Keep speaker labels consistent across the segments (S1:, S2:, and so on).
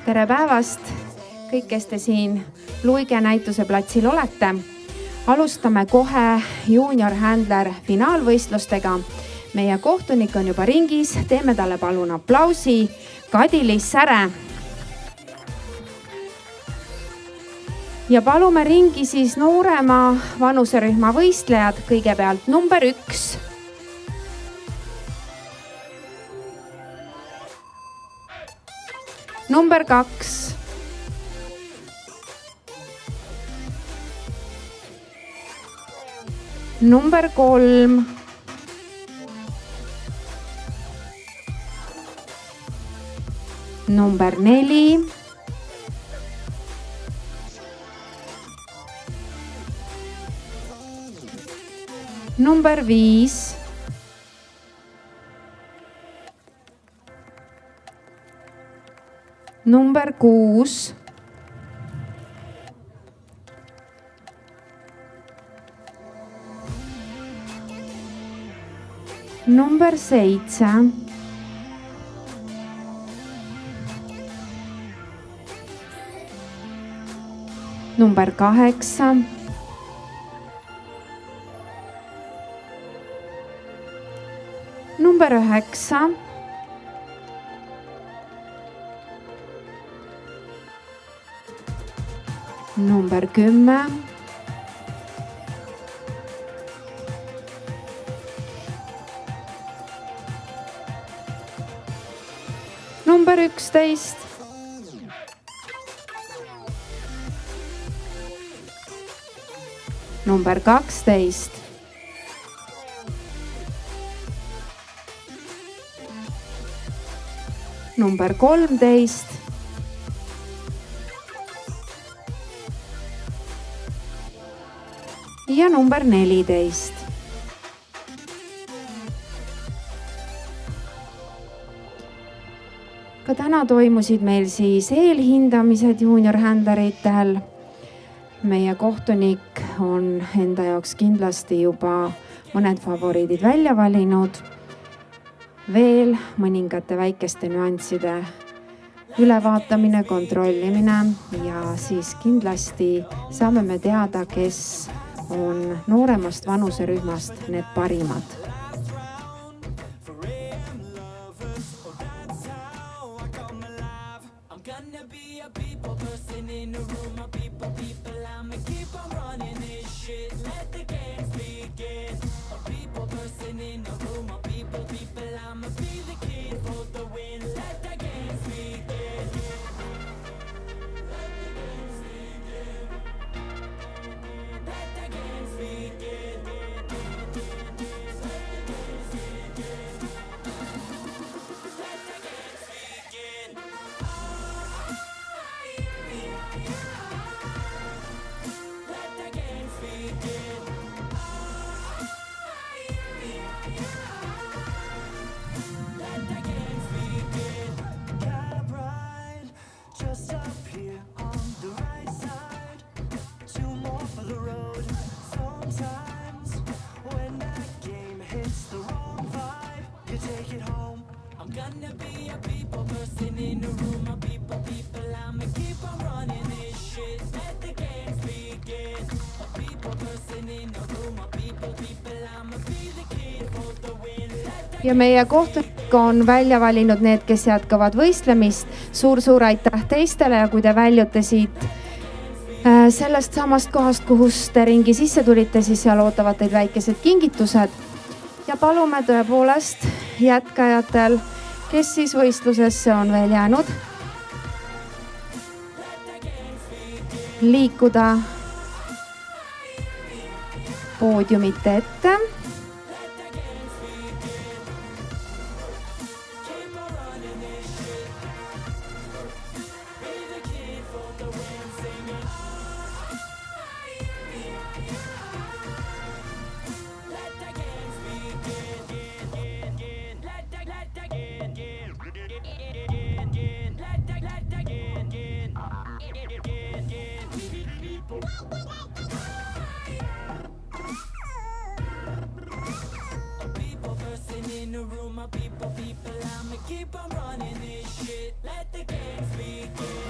S1: Tere päevast kõik, kes te siin Luige näituse platsil olete. Alustame kohe Junior Handler finaalvõistlustega. Meie kohtunik on juba ringis, teeme talle palun aplausi. Kadi-Liis Säre. Ja palume ringi siis noorema vanuserühma võistlejad. Kõigepealt number 1. Number 2. Number 3. Number 4. Number 5. Number 6. Number 7. Number 8. Number 9. Number 10. Number 11. Number 12. Number 13. Ja number 14. Ka täna toimusid meil siis eelhindamised Junior Handleritel. Meie kohtunik on enda jaoks kindlasti juba mõned favoriidid välja valinud. Veel mõningate väikeste nüansside ülevaatamine, kontrollimine ja siis kindlasti saame me teada, kes on nooremast vanuserühmast need parimad. Ja meie kohtunik on välja valinud need, kes jätkavad võistlemist. Suur aitäh teistele ja kui te väljute siit sellest samast kohast, kuhu te ringi sisse tulite, siis seal ootavad teid väikesed kingitused. Ja palume tõepoolest jätkajatel, kes siis võistlusesse on veel jäänud, liikuda poodiumite ette.
S2: I'ma keep on running this shit. Let the games begin.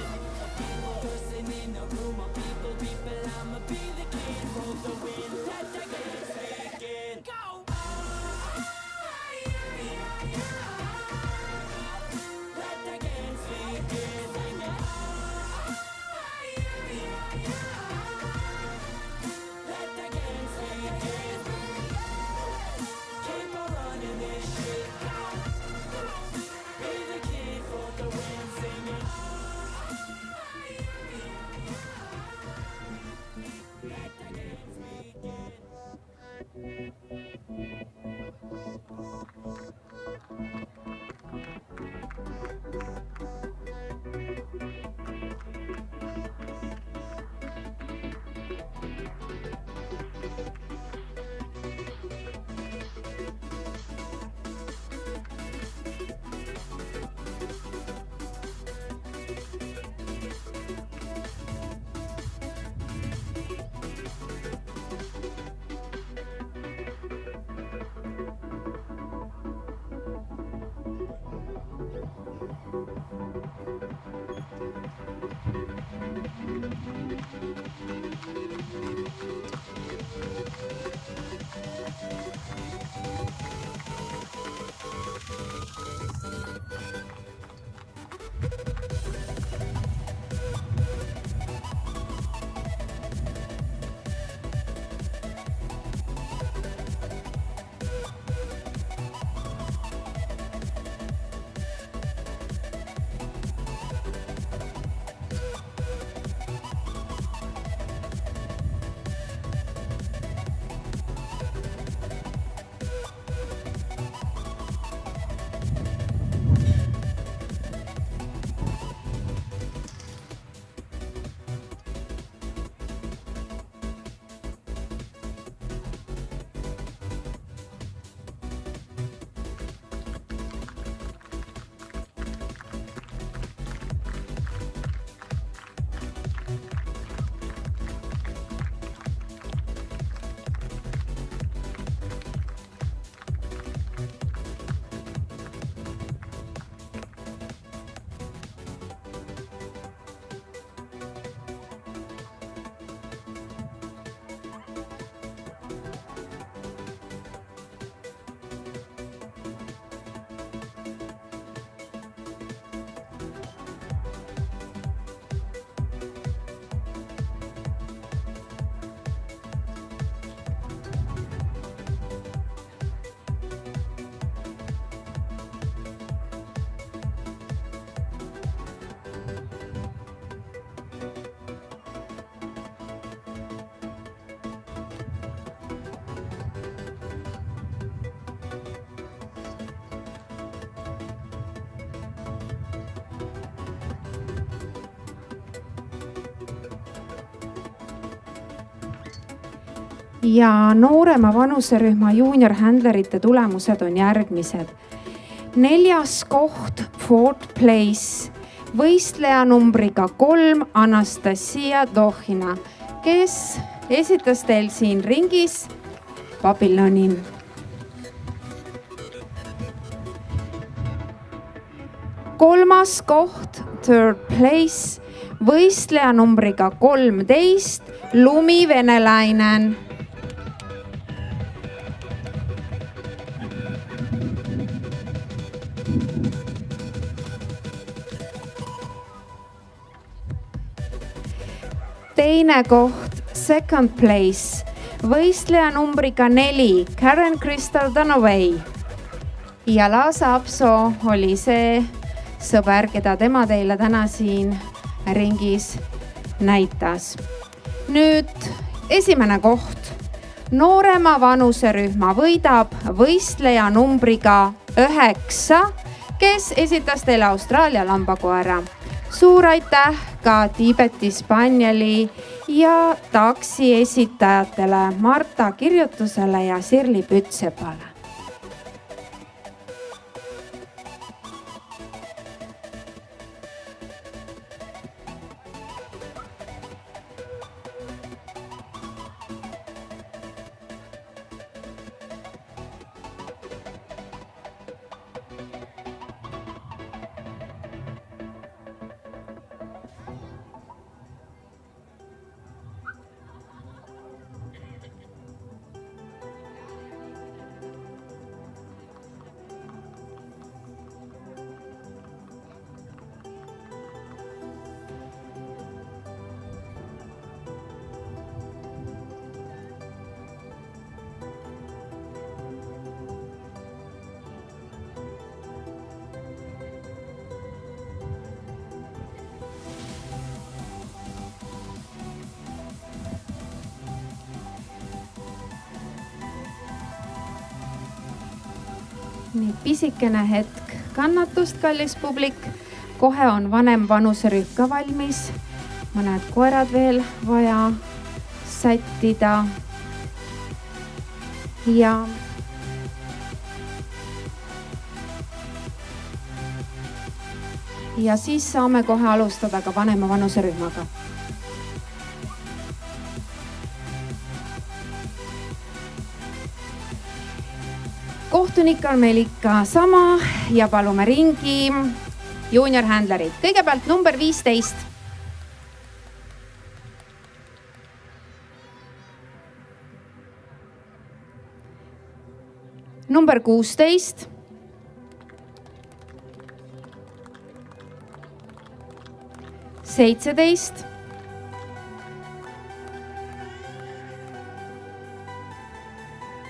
S1: ja noorema vanuserühma juunior handlerite tulemused on järgmised. 4. koht Fourth Place, võistleja numbriga 3 Anastasia Dohina, kes esitas teil siin ringis Babyloni. 3. koht Third Place, võistleja numbriga 13 Lumi Venelainen. Teine koht Second Place, võistleja numbriga 4 Karen Crystal Danovei. Ja Laasa Apso oli see sõber, keda tema teile täna siin ringis näitas. Nüüd esimene koht. Noorema vanuserühma võidab võistleja numbriga 9, kes esitas teile Austraalia lambakoera. Suur aitäh ka Tiibeti Spanieli ja taksi esitajatele Marta Kirjutusele ja Sirli Pütsepale. Nii pisikene hetk kannatust, kallis publik. Kohe on vanem vanuserühm ka valmis. Mõned koerad veel vaja sättida. Ja siis saame kohe alustada ka vanema vanuserühmaga. Kohtunik on meil ikka sama ja palume ringi juunior handlerid. Kõigepealt number 15. Number 16. Seitseteist.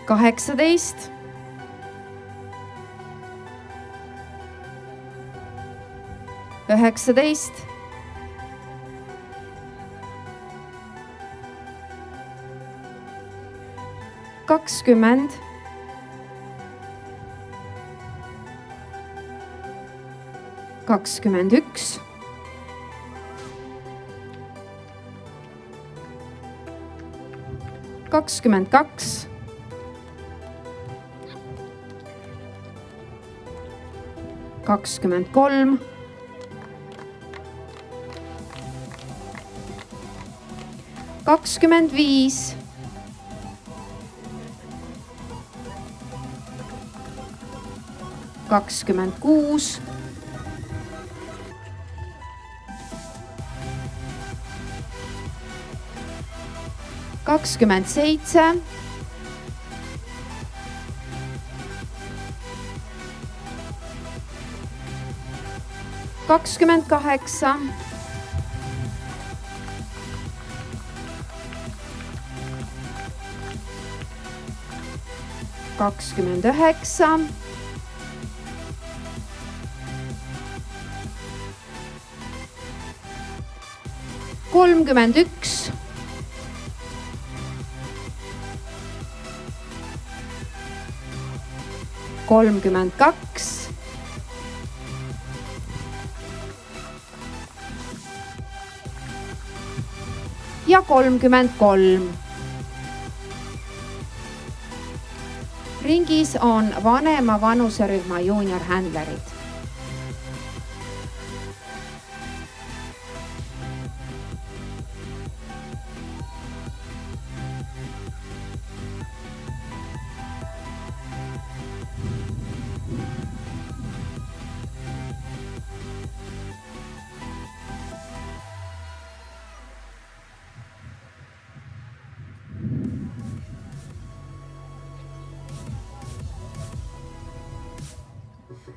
S1: Kaheksateist. 19, 20, 21, 22, 23, 25, 26, 27, 28, 29, 31, 32, 33. ringis on vanema vanuserühma juuniorhändlerid.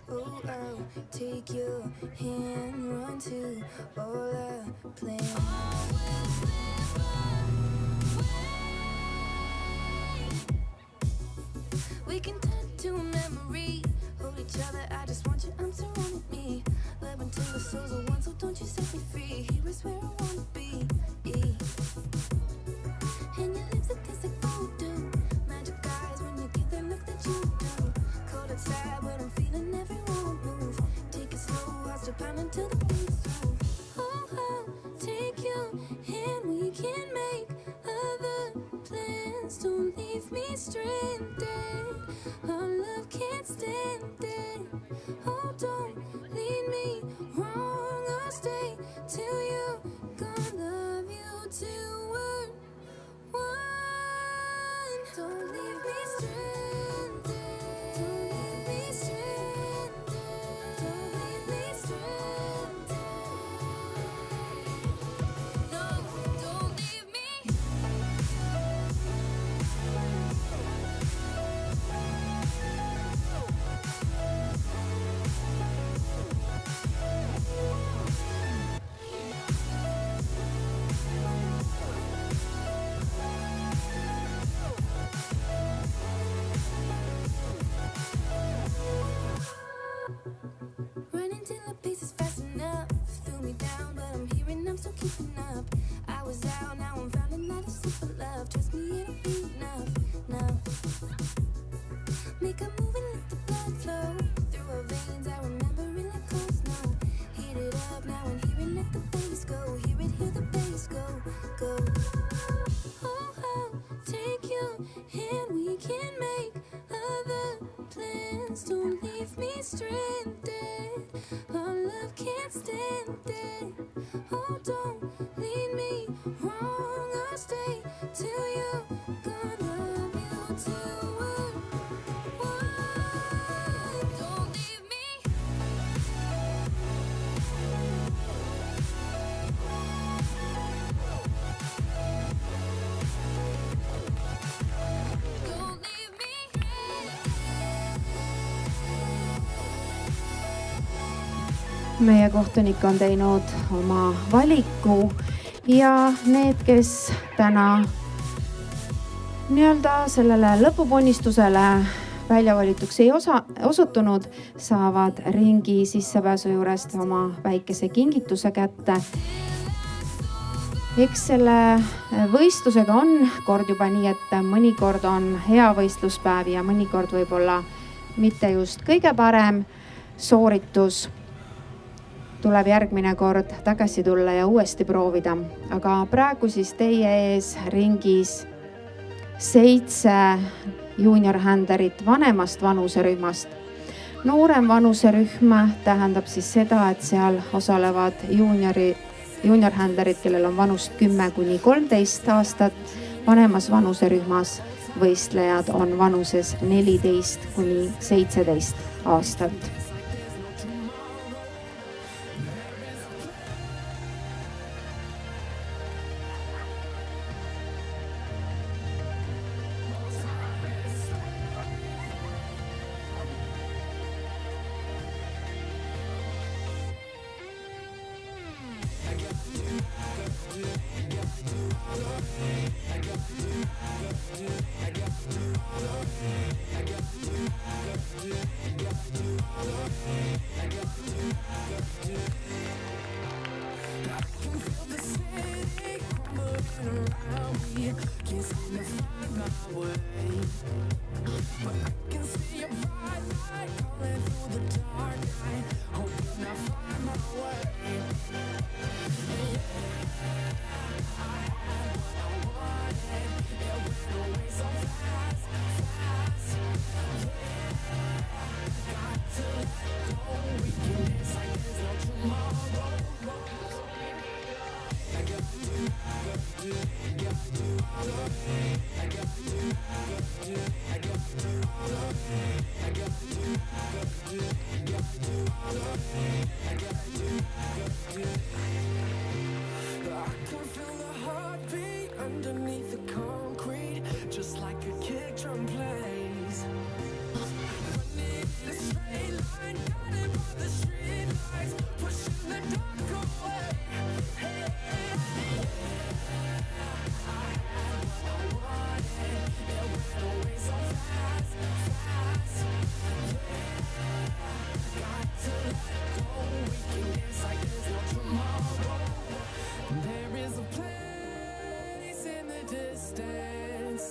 S2: Oh, I'll take your hand, run to all our plans. We can turn to a memory, hold each other, I just want your arms around me. Love until the souls are one, so don't you set me free. Here is where I wanna be. And your lips that taste like voodoo, magic eyes when you give the look that you do. Cold outside, but I'm feeling everyone move. Take it slow, I'll still pound until the beat's through. Oh, I'll take your hand, we can make other plans. Don't leave me stranded, our love can't stand it. Oh, don't lead me wrong, I'll stay till you're gone. Love you till we're one. Don't leave me stranded, don't leave me stranded, don't leave me stranded. No, don't leave me. Running till the pace is fast enough. Threw me down, but I'm here and I'm still keeping up. I was out, now I'm found and that is super love. Trust me, it'll be enough. Now, make a move and let the blood flow through our veins. I remember it like cold snow. Heat it up now and hear it, let the bass go. Hear it, hear the bass go, go. Oh, I'll take your hand, we can make other plans. Don't leave me stranded, our love can't stand it. Oh, don't lead me wrong, I'll stay till you're gone. Love you till we're one. Don't leave me. Don't leave me.
S1: meie kohtunik on teinud oma valiku ja need, kes täna nii-öelda sellele lõpuponnistusele väljavalituks ei osutunud, saavad ringi sissepääsu juurest oma väikese kingituse kätte. Eks selle võistlusega on kord juba nii, et mõnikord on hea võistluspäev ja mõnikord võib-olla mitte just kõige parem sooritus. Tuleb järgmine kord tagasi tulla ja uuesti proovida. Aga praegu siis teie ees ringis 7 juuniorhänderit vanemast vanuserühmast. Noorem vanuserühm tähendab siis seda, et seal osalevad juuniorhänderid, kellel on vanust 10–13 aastat. Vanemas vanuserühmas võistlejad on vanuses 14–17 aastat.
S3: I can feel the heartbeat underneath the concrete, just like a kick drum plays. Running in a straight line, guided by the street lights, pushing the dark away. Hey, I had what I wanted, it went away so fast, fast. Yeah, got to let go. We can dance like there's no tomorrow. There is a place in the distance,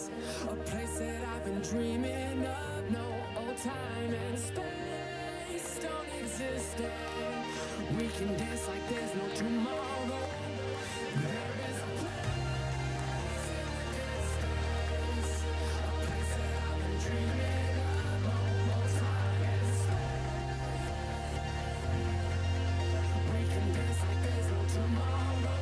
S3: a place that I've been dreaming of. No old time and space don't exist there. We can dance like there's no tomorrow. There is a place in the distance, a place that I've been dreaming of. No old time and space. We can dance like there's no tomorrow.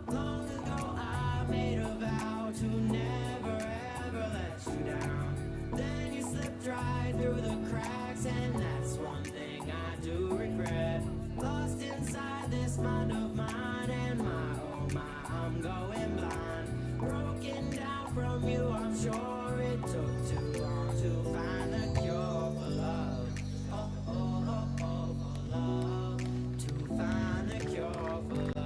S4: Long ago I made a vow to never ever let you down. Then you slipped right through the cracks, and that's one thing I do regret. Lost inside this mind of mine, and my oh my, I'm going blind. Broken down from you, I'm sure it took too long to find the cure for love. Oh, oh, oh, oh, for love. To find the cure for love.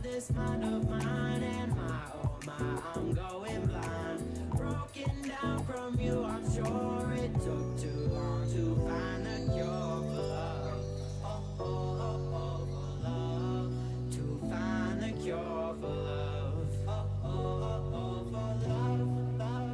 S4: This mind of mine, and my oh my, I'm going blind. Broken down from you, I'm sure it took too long to find the cure for love. Oh, oh, oh, oh, for love. To find the cure for love. Oh, oh, oh, oh, for love, love, love,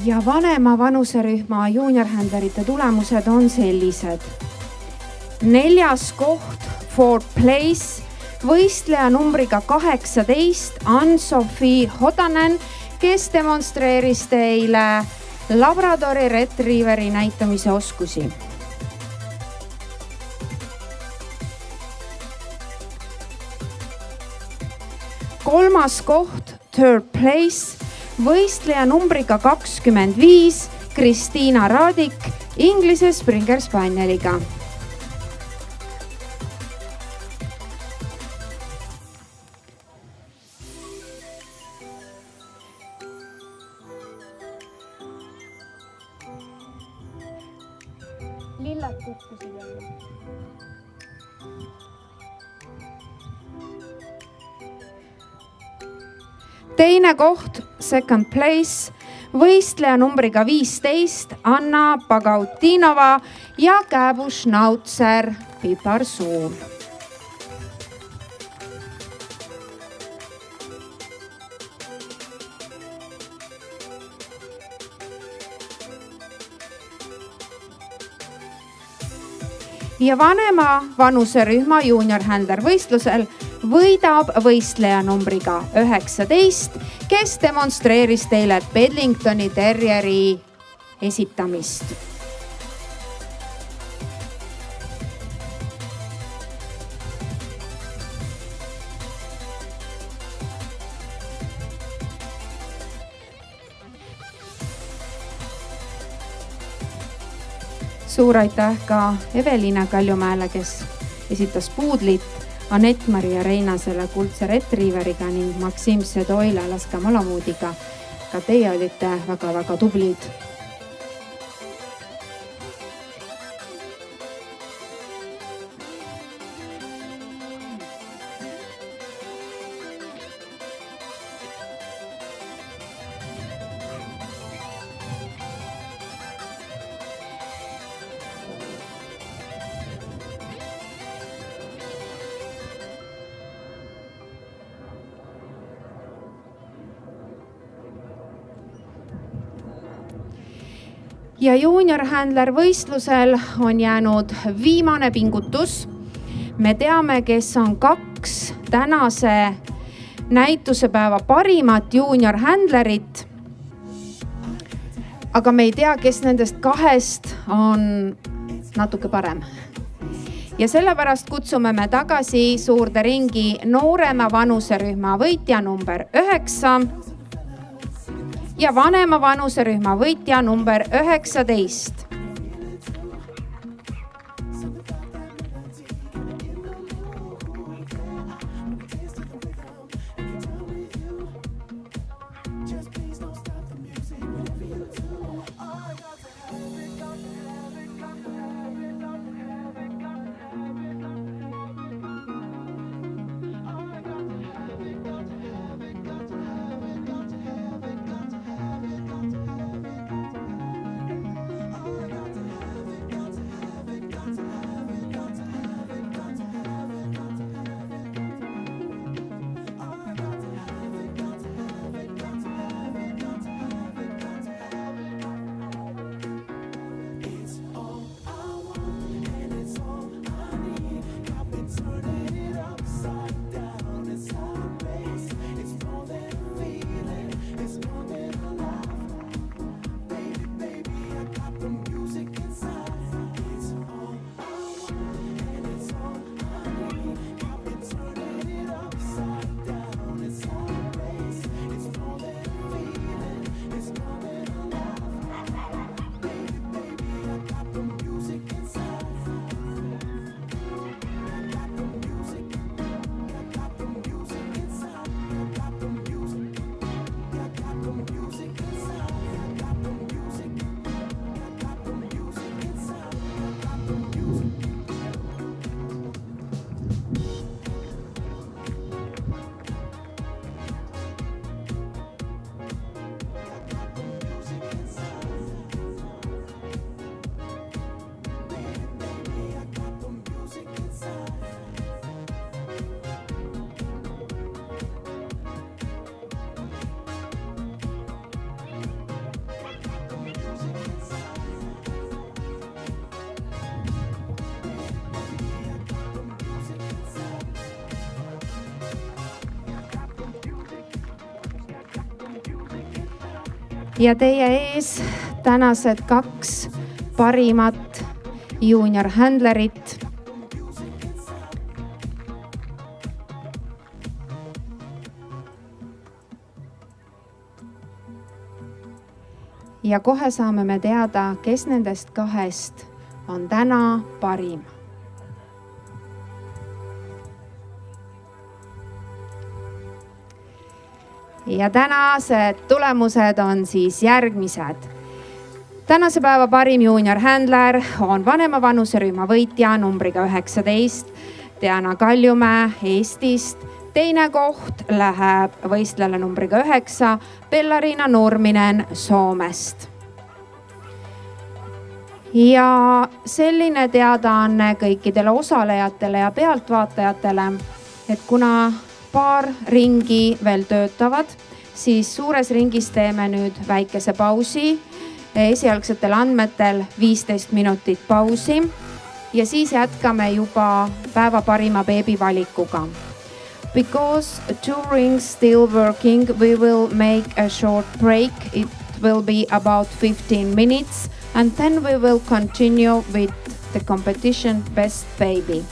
S1: ja vanema vanuserühma juuniorhändlerite tulemused on sellised. 4. koht Fourth Place, võistleja numbriga 18 Ann-Sofi Hodanen, kes demonstreeris teile Labradori Retrieveri näitamise oskusi. 3. koht Third Place, võistleja numbriga 25 Kristiina Raadik Inglise Springer Spanieliga. Lillad kukkusid jälle. Teine koht, second place, võistleja numbriga 15 Anna Bagautinova ja Kääbu-Schnauzer Piparsuul. Ja vanema vanuserühma juuniorhändler võistlusel võidab võistleja numbriga 19, kes demonstreeris teile Bedlingtoni Terrieri esitamist. Suur aitäh ka Evelina Kaljumäele, kes esitas puudlit, Anett-Maria Reinasele kuldse retriiveriga ning Maksim Sedoile laskemalamuudiga. Ka teie olite väga-väga tublid. Ja juuniorhändler võistlusel on jäänud viimane pingutus. Me teame, kes on 2 tänase näitusepäeva parimat juuniorhändlerit. Aga me ei tea, kes nendest 2 on natuke parem. Ja sellepärast kutsume me tagasi suurde ringi noorema vanuserühma võitja number 9 ja vanema vanuserühma võitja number 19. ja teie ees tänased 2 parimat juunior handlerit. Ja kohe saame me teada, kes nendest 2 on täna parim. Ja tänased tulemused on siis järgmised. Tänase päeva parim juunior handler on vanema vanuserühma võitja numbriga 19, Diana Kaljumäe Eestist. Teine koht läheb võistlejale numbriga 9, Bella-Riina Nurminen Soomest. Ja selline teadaanne kõikidele osalejatele ja pealtvaatajatele, et kuna paar ringi veel töötavad, siis suures ringis teeme nüüd väikese pausi. Esialgsetel andmetel 15 minutit pausi ja siis jätkame juba päeva parima beebi valikuga. Because 2 rings still working, we will make a short break. It will be about 15 minutes and then we will continue with the competition Best Baby.